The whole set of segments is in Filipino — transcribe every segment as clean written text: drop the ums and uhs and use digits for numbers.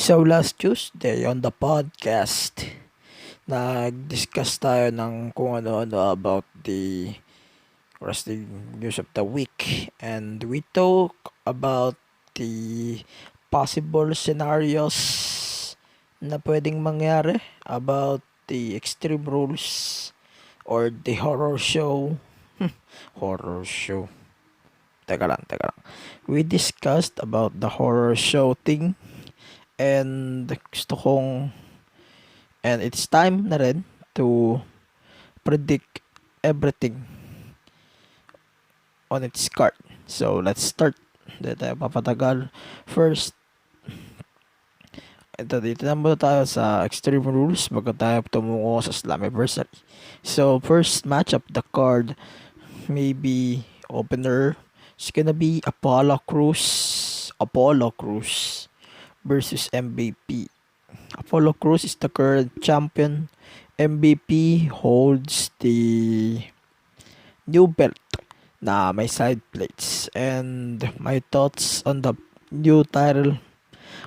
So last Tuesday on the podcast, nag-discuss tayo ng kung ano-ano about the wrestling news of the week, and we talk about the possible scenarios na pwedeng mangyari about the Extreme Rules or the horror show. Horror show. Teka lang. We discussed about the horror show thing, and gusto kong and it's time na rin to predict everything on its card. So let's start. Hindi tayo papatagal. First, dito na muna tayo sa Extreme Rules bago tayo tumungo sa Slammiversary. So first match of the card, maybe opener, it's gonna be Apollo Crews versus MVP. Apollo Crews is the current champion. MVP holds the new belt na may side plates. And my thoughts on the new title,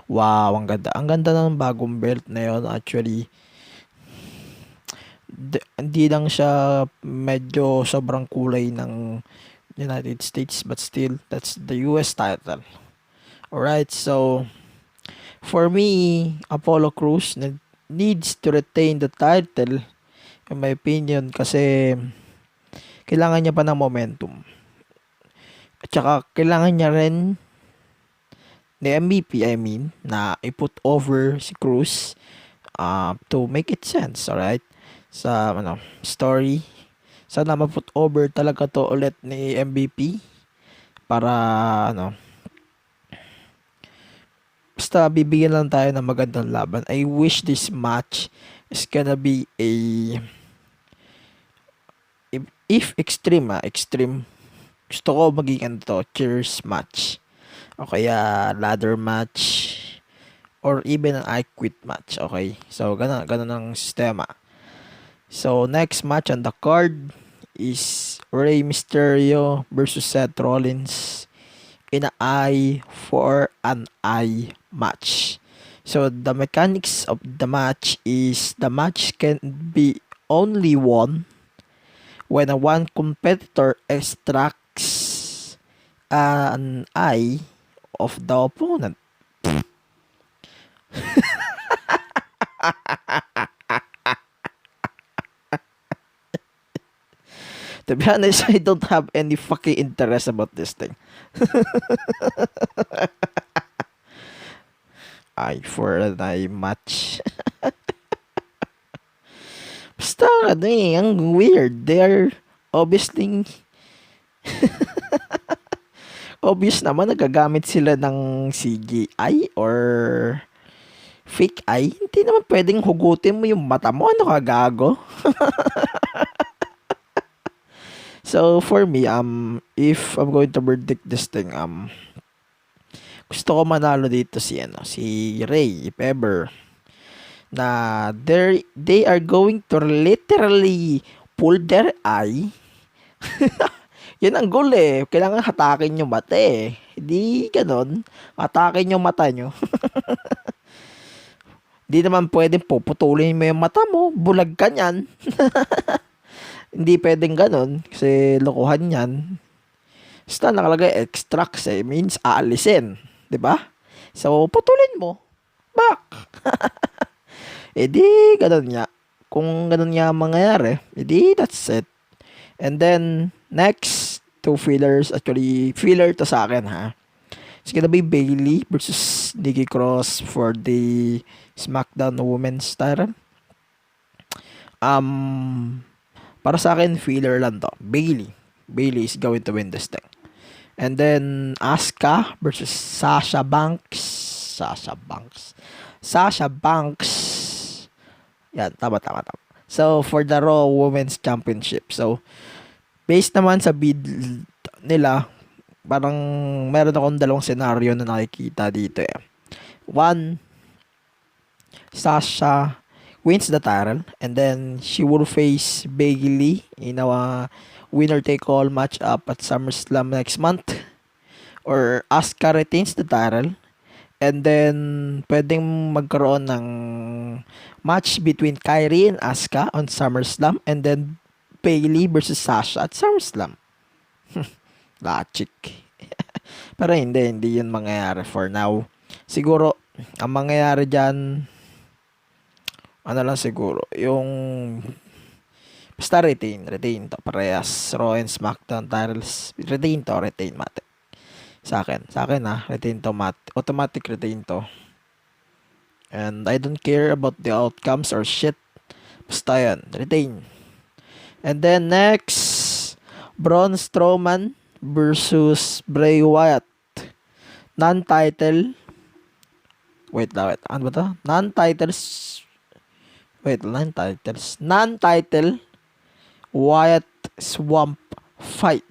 wow, ang ganda. Ang ganda ng bagong belt na yun. Actually, hindi lang siya medyo sobrang kulay ng United States, but still, that's the US title. Alright, so for me, Apollo Crews needs to retain the title, in my opinion, kasi kailangan niya pa ng momentum. At saka kailangan niya rin ni MVP, na i-put over si Cruz to make it sense, alright? Sa story. Sana ma-put over talaga to ulit ni MVP para basta bibigyan lang tayo ng magandang laban. I wish this match is gonna be a if extreme gusto ko maging cheers match o kaya ladder match or even an I quit match. Okay, so ganun ang sistema. So next match on the card is Rey Mysterio versus Seth Rollins in an eye for an eye match. So the mechanics of the match is the match can be only won when one competitor extracts an eye of the opponent. To be honest, I don't have any fucking interest about this thing. Eye for an eye match. Basta ang weird. They're obviously obvious naman nagagamit sila ng CGI or fake eye. Hindi naman pwedeng hugutin mo yung mata mo. Ano ka, gago? So for me, if I'm going to predict this thing, gusto ko manalo dito si Ray, if ever, na they are going to literally pull their eye. Yan ang goal eh. Kailangan hatakin yung mata eh. Hindi ganon. Hatakin yung mata nyo. Hindi naman pwedeng puputulin mo yung mata mo. Bulag ka nyan. Hindi pwedeng ganon. Kasi lokohan yan. Basta nakalagay extracts eh. Means aalisin. Diba? So, putulin mo. Back. Di ganon nga. Kung ganon nga mangyayari, di that's it. And then, next, 2 fillers. Actually, filler to sa akin, ha. It's gonna be Bailey versus Nikki Cross for the SmackDown Women's title. Para sa akin, filler lang to. Bailey is going to win this thing. And then, Asuka versus Sasha Banks. Yan, tama. So, for the Raw Women's Championship. So, based naman sa nila, parang meron akong dalawang senaryo na nakikita dito eh. One, Sasha wins the title and then she will face Bayley in a winner take all match up at SummerSlam next month, or Asuka retains the title and then pwedeng magkaroon ng match between Kairi and Asuka on SummerSlam and then Bayley versus Sasha at SummerSlam. Logic. Pero hindi yun mangyayari for now. Siguro, ang mangyayari dyan, ano lang siguro, yung basta retain to, parehas, Raw and SmackDown titles, retain mate. Sa akin retain to, automatic retain to. And I don't care about the outcomes or shit, basta yan, retain. And then next, Braun Strowman versus Bray Wyatt. Non-title. Wait. Ano ba to? Non-title Wyatt Swamp Fight.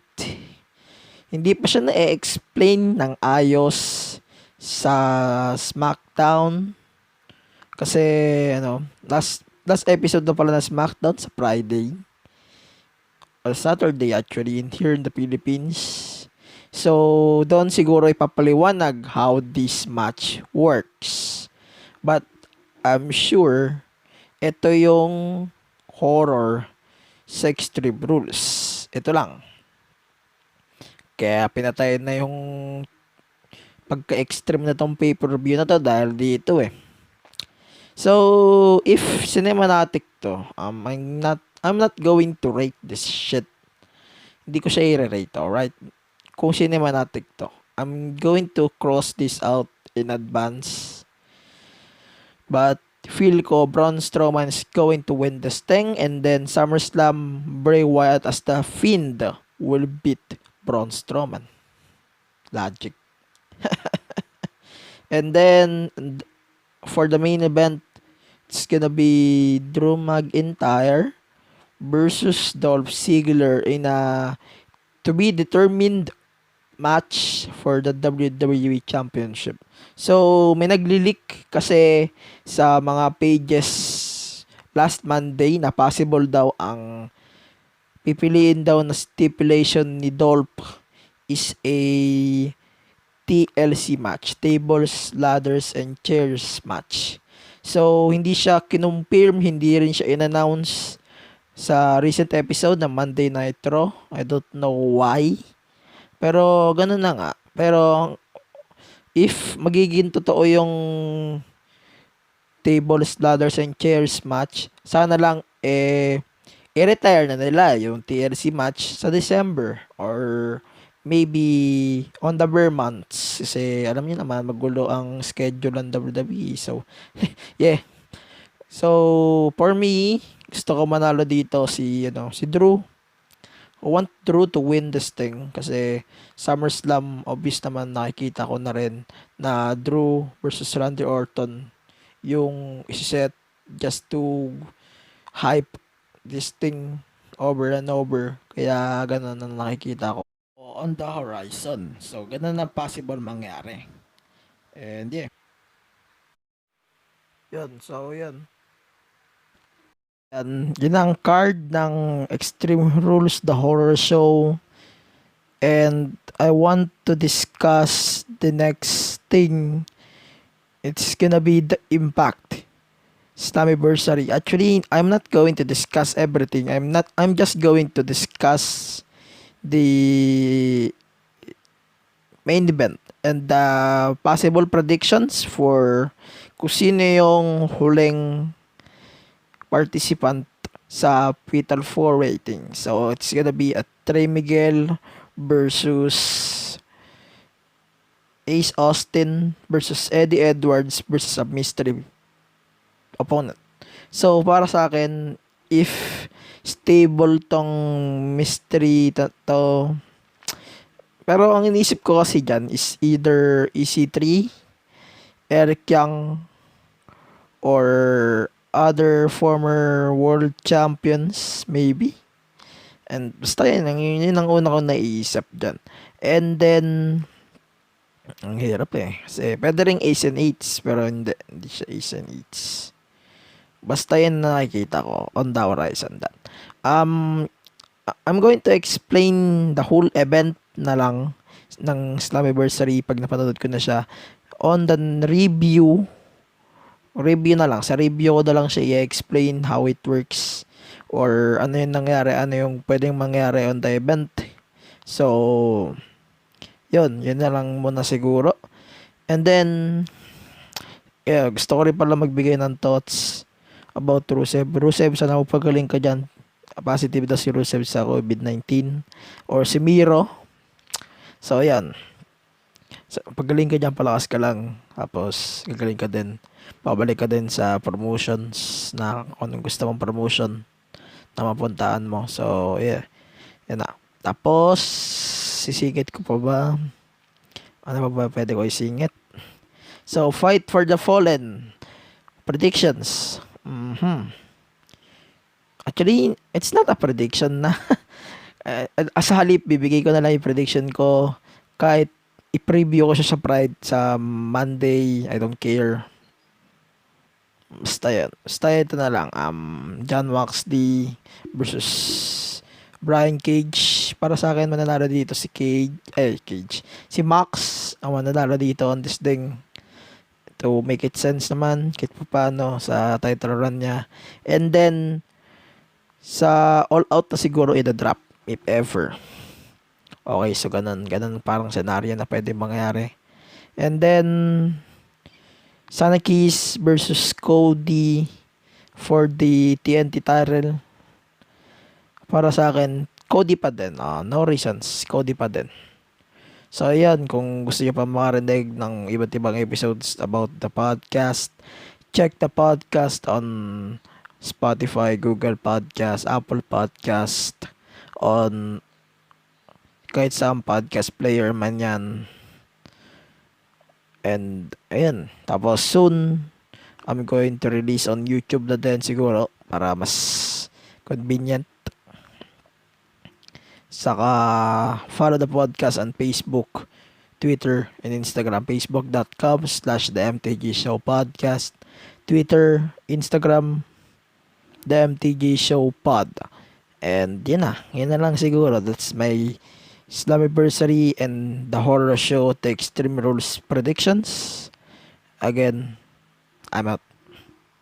Hindi pa siya na-explain ng ayos sa SmackDown. Kasi, last episode na pala na SmackDown sa Friday. Or Saturday actually, here in the Philippines. So, doon siguro ipapaliwanag how this match works. But, I'm sure, ito yung horror sa Extreme Rules. Ito lang. Kaya pinatay na yung pagka-extreme na tong pay-per-view na to dahil dito eh. So, if cinematic to, I'm not going to rate this shit. Hindi ko siya i-rate, alright? Kung cinematic to, I'm going to cross this out in advance. But feel ko Braun Strowman is going to win this thing, and then SummerSlam Bray Wyatt as the Fiend will beat Braun Strowman. Logic. And then for the main event, it's gonna be Drew McIntyre versus Dolph Ziggler in a to be determined match for the WWE Championship. So, may nagli-leak kasi sa mga pages last Monday na possible daw ang pipiliin daw na stipulation ni Dolph is a TLC match, Tables, Ladders, and Chairs match. So, hindi siya kinumpirm, hindi rin siya in-announce sa recent episode ng Monday Night Raw. I don't know why. Pero, ganun na nga. Pero, if magiging totoo yung Tables, Ladders, and Chairs match, sana lang, i-retire na nila yung TLC match sa December. Or, maybe, on the bare months. Kasi, alam niyo naman, magulo ang schedule ng WWE. So, yeah. So, for me, gusto ko manalo dito si Drew. I want Drew to win this thing kasi SummerSlam, obvious naman nakikita ko na rin na Drew versus Randy Orton yung isiset just to hype this thing over and over. Kaya ganun ang nakikita ko on the horizon. So, ganun na possible mangyari. And yeah. Yun. So, yun. Yun ang card ng Extreme Rules, the horror show. And I want to discuss the next thing. It's gonna be the Impact Slammiversary. Actually, I'm not going to discuss everything. I'm just going to discuss the main event and the possible predictions for kung sino yung huling participant sa Fatal 4 rating. So, it's gonna be a Trey Miguel versus Ace Austin versus Eddie Edwards versus a mystery opponent. So, para sa akin, if stable tong mystery to, pero ang inisip ko kasi dyan is either EC3, Eric Young, or other former world champions, maybe. And basta yun ang una kong naiisip dyan. And then, ang hirap eh. Kasi pwede ring Ace and Eights, pero hindi siya Ace and Eights. Basta yun na nakikita ko on the horizon that. Um, I'm going to explain the whole event na lang ng Slammiversary pag napanood ko na siya. On the review na lang. Sa review ko na lang siya i-explain how it works or ano yung nangyari, ano yung pwedeng mangyari on the event. So, yun na lang muna siguro. And then, yeah, gusto ko rin pala magbigay ng thoughts about Rusev. Rusev, sana magpagaling ka dyan. Positive daw si Rusev sa COVID-19. Or si Miro. So, yan. So, pagaling ka dyan, palakas ka lang. Tapos, gagaling ka din. Pabalik ka din sa promotions na kung anong gusto mong promotion na mapuntaan mo. So, yeah. Yan na. Tapos, sisingit ko pa ba? Ano ba pwede ko isingit? So, Fight for the Fallen. Predictions. Actually, it's not a prediction na. As halip, bibigay ko na lang yung prediction ko. Kahit i-preview ko siya sa Pride sa Monday, I don't care. Basta yun. Basta ito na lang. John Moxley versus Brian Cage. Para sa akin, mananalo dito si Cage. Si Max ang mananalo dito on this thing. To make it sense naman, kahit pa paano sa title run niya. And then, sa all out na siguro i-drop, if ever. Okay, so ganun parang scenario na pwede mangyari. And then, Sana Kiss versus Cody for the TNT title. Para sa akin, Cody pa din. No reasons, Cody pa din. So, ayan, kung gusto niyo pa makarinig ng iba't ibang episodes about the podcast, check the podcast on Spotify, Google Podcast, Apple Podcast, on kahit saan podcast player man yan. And, ayan, tapos soon, I'm going to release on YouTube na din siguro para mas convenient. Saka, follow the podcast on Facebook, Twitter, and Instagram. Facebook.com/The MTG Show Podcast. Twitter, Instagram, The MTG Show Pod. And yun na lang siguro. That's my Slammiversary and the horror show, The Extreme Rules predictions. Again, I'm out.